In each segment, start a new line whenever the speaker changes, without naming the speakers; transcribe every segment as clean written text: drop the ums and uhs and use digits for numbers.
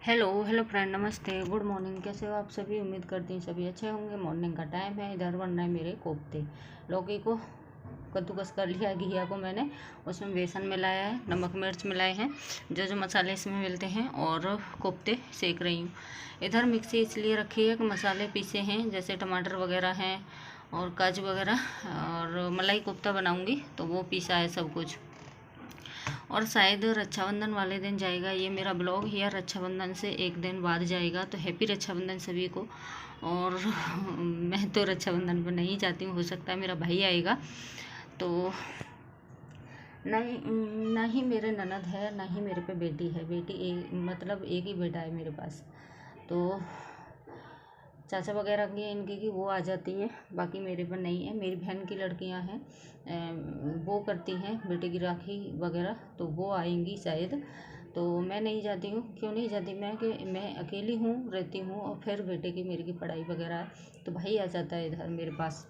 Hello hello friend, नमस्ते, good morning. कैसे हो आप सभी? उम्मीद करती हूँ सभी अच्छे होंगे। मॉर्निंग का टाइम है। इधर बन रहे हैं मेरे कोफ्ते। लौकी को कद्दूकस कर लिया, घिया को मैंने उसमें बेसन मिलाया है, नमक मिर्च मिलाए हैं, जो जो मसाले इसमें मिलते हैं, और कोफ्ते सेक रही हूँ। इधर मिक्सी इसलिए रखी है कि मसाले पीसे हैं, जैसे टमाटर वगैरह हैं और काजू वगैरह, और मलाई कोफ्ता बनाऊँगी तो वो पीसा है सब कुछ। और शायद रक्षाबंधन वाले दिन जाएगा ये मेरा ब्लॉग, या रक्षाबंधन से एक दिन बाद जाएगा। तो हैप्पी रक्षाबंधन सभी को। और मैं तो रक्षाबंधन पर नहीं जाती हूँ, हो सकता है मेरा भाई आएगा। तो नहीं, ना ही मेरे ननद है, ना ही मेरे पे बेटी है। बेटी मतलब एक ही बेटा है मेरे पास। तो चाचा वगैरह की है इनकी कि वो आ जाती है, बाकी मेरे पर नहीं है। मेरी बहन की लड़कियां हैं, वो करती हैं बेटे की राखी वगैरह, तो वो आएंगी शायद। तो मैं नहीं जाती हूँ। क्यों नहीं जाती मैं? कि मैं अकेली हूँ, रहती हूँ, और फिर बेटे की मेरी की पढ़ाई वगैरह है, तो भाई आ जाता है इधर मेरे पास।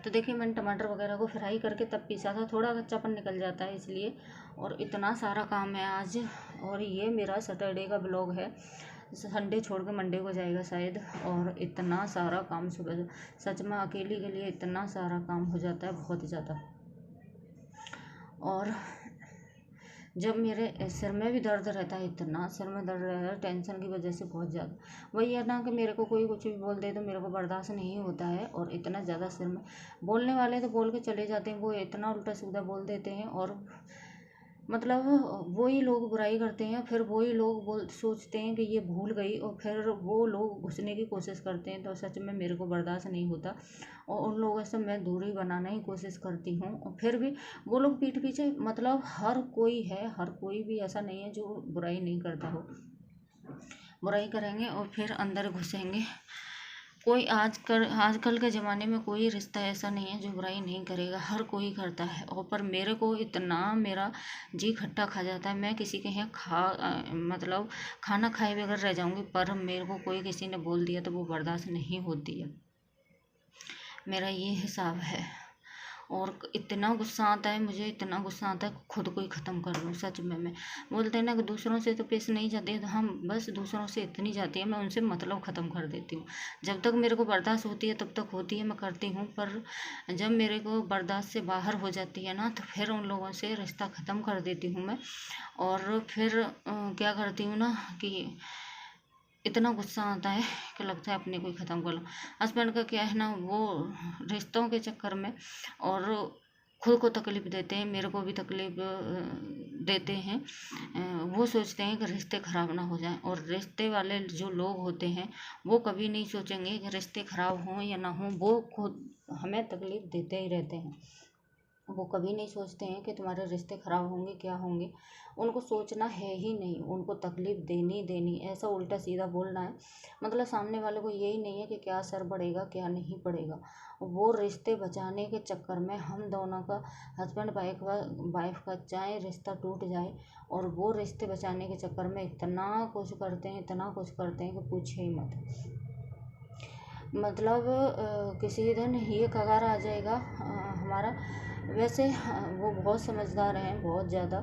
तो देखिए, मैंने टमाटर वगैरह को फ्राई करके तब पीसा था, थोड़ा कच्चापन निकल जाता है इसलिए। और इतना सारा काम है आज। और ये मेरा सैटरडे का ब्लॉग है। संडे छोड़ के मंडे को जाएगा शायद। और इतना सारा काम सुबह, सच में अकेली के लिए इतना सारा काम हो जाता है, बहुत ज़्यादा। और जब मेरे सिर में भी दर्द रहता है, इतना सिर में दर्द रहता है टेंशन की वजह से, बहुत ज़्यादा। वही है ना कि मेरे को कोई कुछ भी बोल दे तो मेरे को बर्दाश्त नहीं होता है। और इतना ज़्यादा सिर में, बोलने वाले तो बोल के चले जाते हैं, वो इतना उल्टा सीधा बोल देते हैं। और मतलब वही लोग बुराई करते हैं, फिर वही लोग सोचते हैं कि ये भूल गई, और फिर वो लोग घुसने की कोशिश करते हैं। तो सच में मेरे को बर्दाश्त नहीं होता, और उन लोगों से मैं दूरी बनाने की कोशिश करती हूँ। और फिर भी वो लोग पीठ पीछे, मतलब हर कोई है, हर कोई भी ऐसा नहीं है जो बुराई नहीं करता हो। बुराई करेंगे और फिर अंदर घुसेंगे। कोई आजकल के ज़माने में कोई रिश्ता ऐसा नहीं है जो बुराई नहीं करेगा, हर कोई करता है। और पर मेरे को इतना, मेरा जी खट्टा खा जाता है। मैं किसी के यहाँ मतलब खाना खाए बगैर रह जाऊंगी, पर मेरे को कोई किसी ने बोल दिया तो वो बर्दाश्त नहीं होती है। मेरा ये हिसाब है। और इतना गुस्सा आता है मुझे, इतना गुस्सा आता है, खुद को ही ख़त्म कर लूँ। सच में मैं, बोलते हैं ना कि दूसरों से तो पेश नहीं जाते हैं, तो हम बस दूसरों से इतनी जाती है, मैं उनसे मतलब ख़त्म कर देती हूँ। जब तक मेरे को बर्दाश्त होती है तब तक होती है, मैं करती हूँ। पर जब मेरे को बर्दाश्त से बाहर हो जाती है ना, तो फिर उन लोगों से रिश्ता ख़त्म कर देती हूँ मैं। और फिर क्या करती हूँ ना कि इतना गुस्सा आता है कि लगता है अपने को ही ख़त्म कर लो। हस्बैंड का क्या है ना, वो रिश्तों के चक्कर में और खुद को तकलीफ़ देते हैं, मेरे को भी तकलीफ़ देते हैं। वो सोचते हैं कि रिश्ते ख़राब ना हो जाएं, और रिश्ते वाले जो लोग होते हैं वो कभी नहीं सोचेंगे कि रिश्ते ख़राब हों या ना हों, वो खुद हमें तकलीफ़ देते ही रहते हैं। वो कभी नहीं सोचते हैं कि तुम्हारे रिश्ते ख़राब होंगे, क्या होंगे। उनको सोचना है ही नहीं, उनको तकलीफ़ देनी देनी, ऐसा उल्टा सीधा बोलना है। मतलब सामने वाले को यही नहीं है कि क्या असर पड़ेगा, क्या नहीं पड़ेगा। वो रिश्ते बचाने के चक्कर में हम दोनों का, हस्बैंड वाइफ का चाहे रिश्ता टूट जाए, और वो रिश्ते बचाने के चक्कर में इतना कुछ करते हैं, इतना कुछ करते हैं कि पूछे ही मत। मतलब किसी दिन ये कगार आ जाएगा हमारा। वैसे वो बहुत समझदार हैं, बहुत ज़्यादा।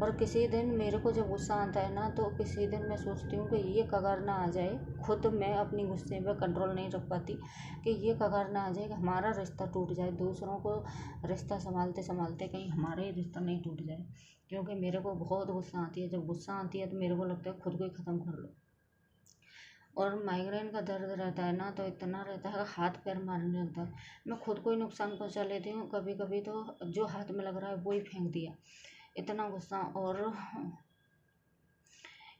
और किसी दिन मेरे को जब गुस्सा आता है ना, तो किसी दिन मैं सोचती हूँ कि ये कगार ना आ जाए, खुद मैं अपनी गुस्से पे कंट्रोल नहीं रख पाती, कि ये कगार ना आ जाए कि हमारा रिश्ता टूट जाए, दूसरों को रिश्ता संभालते संभालते कहीं हमारा ही रिश्ता नहीं टूट जाए। क्योंकि मेरे को बहुत गुस्सा आती है, जब गुस्सा आती है तो मेरे को लगता है खुद को ही ख़त्म कर लो। और माइग्रेन का दर्द रहता है ना, तो इतना रहता है, हाथ पैर मारने लगता है। मैं खुद को ही नुकसान पहुंचा लेती हूँ कभी कभी, तो जो हाथ में लग रहा है वो ही फेंक दिया, इतना गुस्सा। और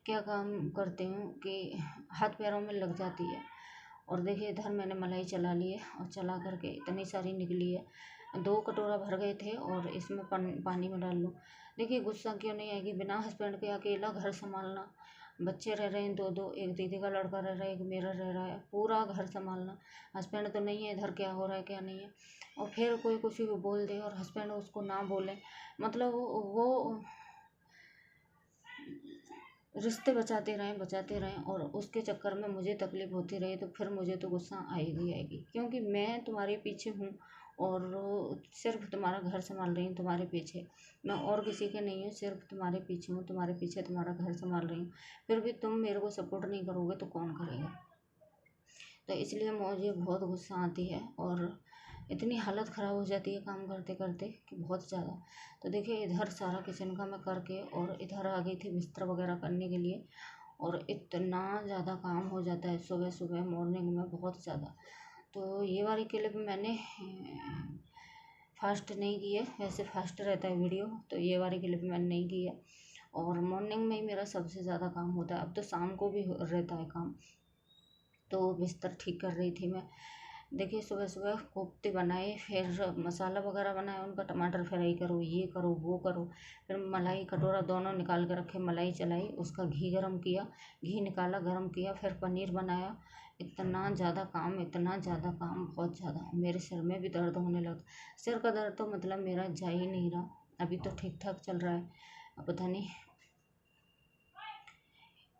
क्या काम करती हूँ कि हाथ पैरों में लग जाती है। और देखिए, इधर मैंने मलाई चला ली है, और चला करके इतनी सारी निकली है, 2 कटोरा भर गए थे, और इसमें पानी में डाल लूँ। देखिए, गुस्सा क्यों नहीं आएगी? बिना हस्बैंड के अकेला घर संभालना, बच्चे रह रहे हैं 2-2, एक दीदी का लड़का रह रहा है, एक मेरा रह रहा है, पूरा घर संभालना। हस्बैंड तो नहीं है इधर, क्या हो रहा है क्या नहीं है। और फिर कोई कुछ भी बोल दे और हस्बैंड उसको ना बोले, मतलब वो रिश्ते बचाते रहें, और उसके चक्कर में मुझे तकलीफ़ होती रही, तो फिर मुझे तो गुस्सा आएगी आएगी, क्योंकि मैं तुम्हारे पीछे हूँ, और सिर्फ तुम्हारा घर संभाल रही हूँ तुम्हारे पीछे, मैं और किसी के नहीं हूँ, सिर्फ तुम्हारे पीछे हूँ, तुम्हारे पीछे तुम्हारा घर संभाल रही हूँ, फिर भी तुम मेरे को सपोर्ट नहीं करोगे तो कौन करेगा। तो इसलिए मुझे बहुत गुस्सा आती है और इतनी हालत ख़राब हो जाती है काम करते करते कि बहुत ज़्यादा। तो देखिए इधर सारा किचन का मैं करके और इधर आ गई थी बिस्तर वगैरह करने के लिए, और इतना ज़्यादा काम हो जाता है सुबह सुबह मॉर्निंग में, बहुत ज़्यादा। तो ये वाली क्लिप मैंने फास्ट नहीं की है, वैसे फास्ट रहता है वीडियो, तो ये वाली क्लिप मैंने नहीं की है। और मॉर्निंग में ही मेरा सबसे ज़्यादा काम होता है, अब तो शाम को भी रहता है काम। तो बिस्तर ठीक कर रही थी मैं। देखिए सुबह सुबह कोफ्ते बनाए, फिर मसाला वगैरह बनाया उनका, टमाटर फ्राई करो, ये करो वो करो, फिर मलाई कटोरा दोनों निकाल के रखे, मलाई चलाई, उसका घी गरम किया, घी निकाला गरम किया, फिर पनीर बनाया। इतना ज़्यादा काम, इतना ज़्यादा काम, बहुत ज़्यादा। मेरे सिर में भी दर्द होने लगा। सिर का दर्द तो मतलब मेरा जा ही नहीं रहा, अभी तो ठीक ठाक चल रहा है। अब पता नहीं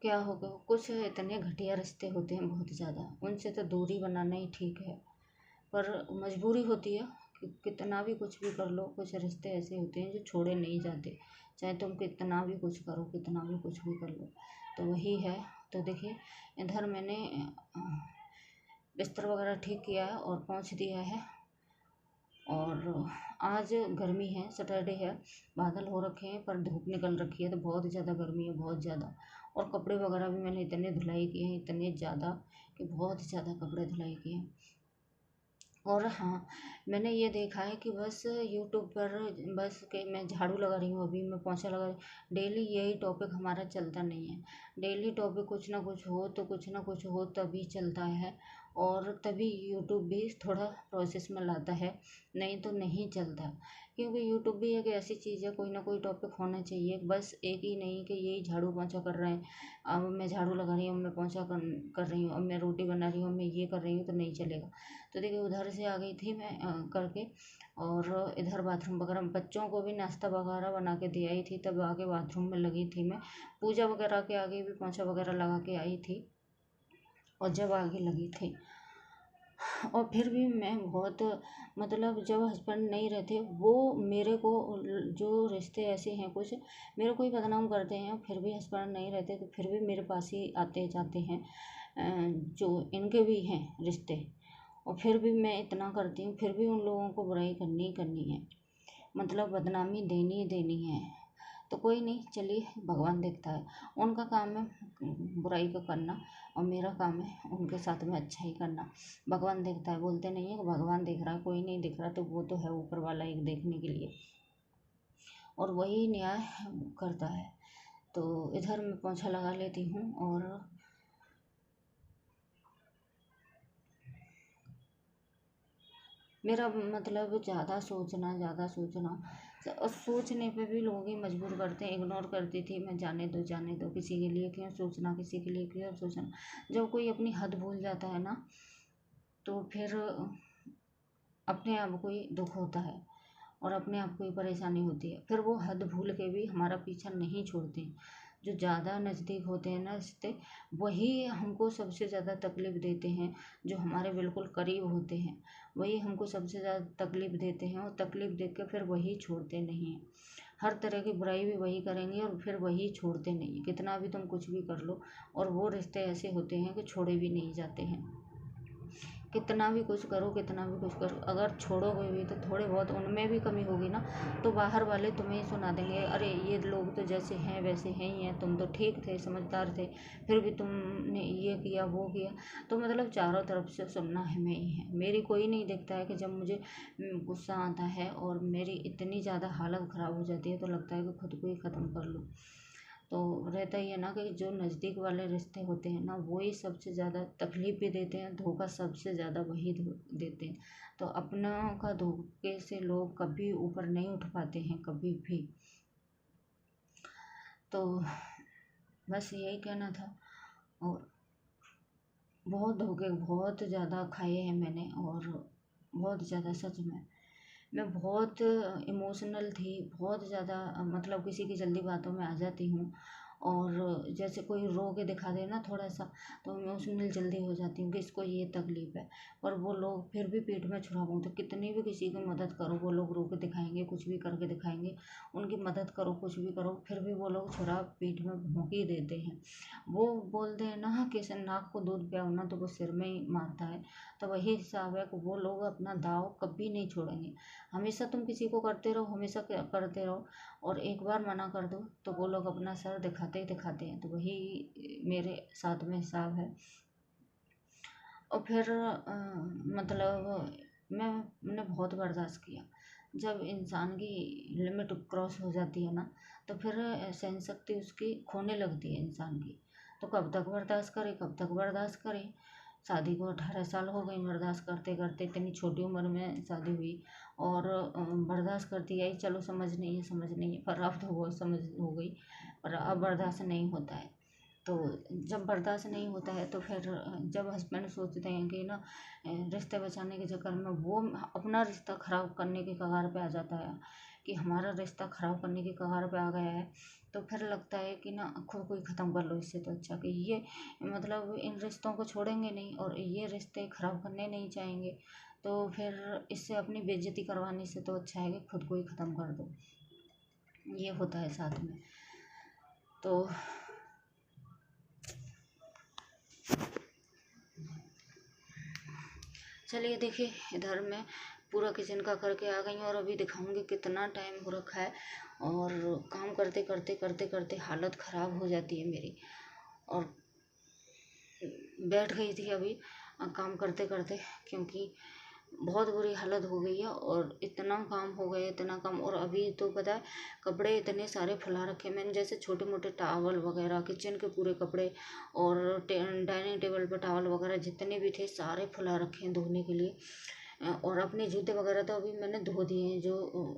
क्या होगा। कुछ इतने घटिया रिश्ते होते हैं बहुत ज़्यादा, उनसे तो दूरी बनाना ही ठीक है, पर मजबूरी होती है कि कितना भी कुछ भी कर लो, कुछ रिश्ते ऐसे होते हैं जो छोड़े नहीं जाते, चाहे तुम कितना भी कुछ करो, कितना भी कुछ भी कर लो। तो वही है। तो देखिए इधर मैंने बिस्तर वगैरह ठीक किया है और पोंछ दिया है। और आज गर्मी है, सैटरडे है, बादल हो रखे हैं पर धूप निकल रखी है, तो बहुत ज़्यादा गर्मी है, बहुत ज़्यादा। और कपड़े वगैरह भी मैंने इतने धुलाई किए हैं, इतने ज़्यादा कि बहुत ज़्यादा कपड़े धुलाई किए हैं। और हाँ, मैंने ये देखा है कि बस यूट्यूब पर बस कि मैं झाड़ू लगा रही हूँ, अभी मैं पोंछा लगा रही हूँ, डेली यही टॉपिक हमारा चलता नहीं है। डेली टॉपिक कुछ ना कुछ हो तो कुछ ना कुछ हो तभी चलता है, और तभी यूट्यूब भी थोड़ा प्रोसेस में लाता है, नहीं तो नहीं चलता। क्योंकि यूट्यूब भी एक ऐसी चीज़ है, कोई ना कोई टॉपिक होना चाहिए, बस एक ही नहीं कि यही झाड़ू पोंछा कर रहे हैं। अब मैं झाड़ू लगा रही हूँ, मैं पोंछा कर रही हूँ, अब मैं रोटी बना रही हूँ, मैं ये कर रही हूँ, तो नहीं चलेगा। तो देखिए उधर से आ गई थी मैं करके, और इधर बाथरूम वगैरह बच्चों को भी नाश्ता वगैरह बना के दे आई थी, तब आके बाथरूम में लगी थी मैं, पूजा वगैरह के आगे भी पोंछा वगैरह लगा के आई थी, और जब आगे लगी थी। और फिर भी मैं बहुत, मतलब जब हस्बैंड नहीं रहते वो मेरे को, जो रिश्ते ऐसे हैं कुछ मेरे को ही बदनाम करते हैं, फिर भी हस्बैंड नहीं रहते तो फिर भी मेरे पास ही आते जाते हैं, जो इनके भी हैं रिश्ते, और फिर भी मैं इतना करती हूँ, फिर भी उन लोगों को बुराई करनी ही करनी है, मतलब बदनामी देनी ही देनी है। तो कोई नहीं, चलिए भगवान देखता है, उनका काम है बुराई का करना, और मेरा काम है उनके साथ में अच्छा ही करना। भगवान देखता है, बोलते नहीं है कि भगवान देख रहा है, कोई नहीं दिख रहा, तो वो तो है ऊपर वाला एक देखने के लिए, और वही न्याय करता है। तो इधर मैं पोंछा लगा लेती हूँ, और मेरा मतलब ज़्यादा सोचना, और सोचने पे भी लोग ही मजबूर करते हैं। इग्नोर करती थी मैं, जाने दो, किसी के लिए क्यों सोचना, किसी के लिए क्यों सोचना। जब कोई अपनी हद भूल जाता है ना, तो फिर अपने आप को ही दुख होता है, और अपने आप को ही परेशानी होती है, फिर वो हद भूल के भी हमारा पीछा नहीं छोड़ते। जो ज़्यादा नज़दीक होते हैं ना रिश्ते, वही हमको सबसे ज़्यादा तकलीफ़ देते हैं, जो हमारे बिल्कुल करीब होते हैं वही हमको सबसे ज़्यादा तकलीफ़ देते हैं, और तकलीफ़ देख के फिर वही छोड़ते नहीं हैं। हर तरह की बुराई भी वही करेंगे और फिर वही छोड़ते नहीं हैं, कितना भी तुम कुछ भी कर लो। और वो रिश्ते ऐसे होते हैं कि छोड़े भी नहीं जाते हैं, कितना भी कुछ करो, कितना भी कुछ करो, अगर छोड़ोगे भी तो थोड़े बहुत उनमें भी कमी होगी ना, तो बाहर वाले तुम्हें ही सुना देंगे, अरे ये लोग तो जैसे हैं वैसे हैं ही हैं, तुम तो ठीक थे, समझदार थे, फिर भी तुमने ये किया वो किया। तो मतलब चारों तरफ से सुनना हमें ही है। मेरी कोई नहीं देखता है कि जब मुझे गुस्सा आता है और मेरी इतनी ज़्यादा हालत ख़राब हो जाती है, तो लगता है कि खुद को ही ख़त्म कर लूँ। तो रहता ही है ना कि जो नज़दीक वाले रिश्ते होते हैं ना, वो ही सबसे ज़्यादा तकलीफ़ भी देते हैं, धोखा सबसे ज़्यादा वही देते हैं। तो अपना का धोखे से लोग कभी ऊपर नहीं उठ पाते हैं, कभी भी। तो बस यही कहना था। और बहुत धोखे बहुत ज़्यादा खाए हैं मैंने, और बहुत ज़्यादा, सच में मैं बहुत इमोशनल थी, बहुत ज़्यादा, मतलब किसी की जल्दी बातों में आ जाती हूँ, और जैसे कोई रो के दिखा दे ना थोड़ा सा, तो मैं उसमें जल्दी हो जाती हूँ कि इसको ये तकलीफ है। और वो लोग फिर भी पीठ में छुरा तो कितनी भी किसी की मदद करो, वो लोग रो के दिखाएंगे, कुछ भी करके दिखाएंगे, उनकी मदद करो, कुछ भी करो, फिर भी वो लोग छुरा पीठ में भोंक ही देते हैं। वो बोलते हैं ना कि नाक को दूध पियाओ ना तो वो सिर में ही मारता है। तो वही हिसाब है कि वो लोग अपना दाव कभी नहीं छोड़ेंगे। हमेशा तुम किसी को करते रहो, हमेशा करते रहो, और एक बार मना कर दो तो वो लोग अपना सर दिखाते ही दिखाते हैं। तो वही मेरे साथ में हिसाब है। और फिर मतलब मैंने बहुत बर्दाश्त किया। जब इंसान की लिमिट क्रॉस हो जाती है ना, तो फिर सहन शक्ति उसकी खोने लगती है इंसान की। तो कब तक बर्दाश्त करे, कब तक बर्दाश्त करे। शादी को 18 साल हो गई बर्दाश्त करते करते, इतनी छोटी उम्र में शादी हुई, और बर्दाश्त करती आई, चलो समझ नहीं है, समझ नहीं है, पर अब तो बहुत समझ हो गई, पर अब बर्दाश्त नहीं होता है। तो जब बर्दाश्त नहीं होता है तो फिर जब हस्बैंड सोचते हैं कि ना रिश्ते बचाने के चक्कर में वो अपना रिश्ता ख़राब करने के कगार पे आ जाता है, कि हमारा रिश्ता ख़राब करने के कगार पे आ गया है, तो फिर लगता है कि ना खुद को ही ख़त्म कर लो। इससे तो अच्छा कि ये मतलब इन रिश्तों को छोड़ेंगे नहीं और ये रिश्ते ख़राब करने नहीं चाहेंगे, तो फिर इससे अपनी बेइज्जती करवाने से तो अच्छा है कि खुद को ही ख़त्म कर दो। ये होता है साथ में। तो चलिए देखिए, इधर मैं पूरा किचन का करके आ गई हूँ, और अभी दिखाऊंगी कितना टाइम हो रखा है। और काम करते करते करते करते हालत ख़राब हो जाती है मेरी, और बैठ गई थी अभी काम करते करते, क्योंकि बहुत बुरी हालत हो गई है, और इतना काम हो गया, इतना काम। और अभी तो पता है कपड़े इतने सारे फैला रखे मैंने, जैसे छोटे मोटे टावल वगैरह, किचन के पूरे कपड़े, और डाइनिंग टेबल पर टावल वगैरह जितने भी थे सारे फैला रखे हैं धोने के लिए। और अपने जूते वगैरह तो अभी मैंने धो दिए हैं, जो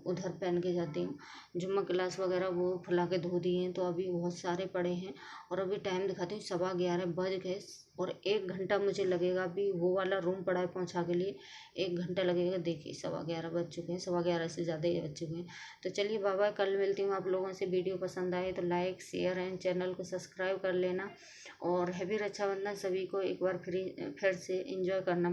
उधर पहन के जाती हूँ, जुम्मा क्लास वगैरह, वो फुला के धो दिए हैं। तो अभी बहुत सारे पड़े हैं, और अभी टाइम दिखाती हूँ 11:15 बज गए, और 1 घंटा मुझे लगेगा अभी वो वाला रूम पड़ा है पहुँचा के लिए, 1 घंटा लगेगा। देखिए 11:15 बज चुके हैं, 11:15 से ज़्यादा ही बज चुके हैं। तो चलिए बाबा, कल मिलती हूँ आप लोगों से। वीडियो पसंद आए तो लाइक शेयर एंड चैनल को सब्सक्राइब कर लेना, और हैप्पी रक्षाबंधन सभी को एक बार फिर से एंजॉय करना।